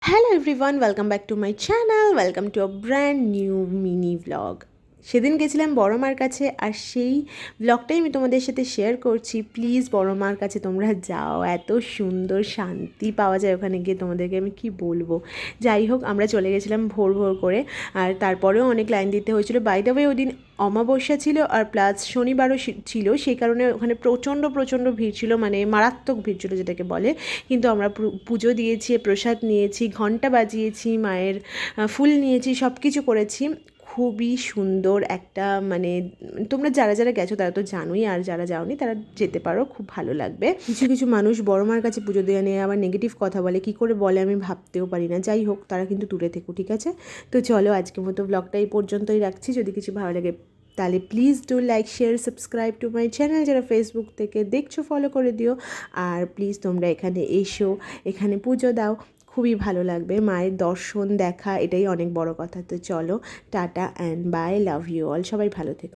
Hello everyone, welcome back to my channel, welcome to a brand new mini vlog. সেদিন গেছিলাম বড় মার কাছে, আর সেই ভ্লগটাই আমি তোমাদের সাথে শেয়ার করছি। প্লিজ বড় মার কাছে তোমরা যাও, এত সুন্দর শান্তি পাওয়া যায় ওখানে গিয়ে, তোমাদেরকে আমি কি বলবো। যাই হোক, আমরা চলে গেছিলাম ভোর ভোর করে, আর তারপরেও অনেক লাইন দিতে হয়েছিল। বাই দ্য ওয়ে, ওই দিন অমাবস্যা ছিল আর প্লাস শনিবারও ছিল, সেই কারণে ওখানে প্রচণ্ড প্রচণ্ড ভিড় ছিল, মানে মারাত্মক ভিড় ছিল যেটাকে বলে। কিন্তু আমরা পুজো দিয়েছি, প্রসাদ নিয়েছি, ঘন্টা বাজিয়েছি, মায়ের ফুল নিয়েছি, সব কিছু করেছি। খুবই সুন্দর একটা, মানে তোমরা যারা যারা গেছো তারা তো জানোই, আর যারা যাওনি তারা যেতে পারো, খুব ভালো লাগবে। কিছু কিছু মানুষ বড় মার কাছে পুজো দেওয়া নিয়ে আবার নেগেটিভ কথা বলে, কি করে বলে আমি ভাবতেও পারি না। যাই হোক, তারা কিন্তু দূরে থেকো, ঠিক আছে? তো চলো, আজকের মতো ব্লগটা এই পর্যন্তই রাখছি। যদি কিছু ভালো লাগে তাহলে please do like, share, subscribe to my channel. যারা ফেসবুক থেকে দেখছো ফলো করে দিও, আর প্লিজ তোমরা এখানে এসো, এখানে পুজো দাও, খুবই ভালো লাগবে। মায়ের দর্শন দেখা এটাই অনেক বড় কথা। তো চলো, tata and bye, love you all, সবাই ভালো থেকো।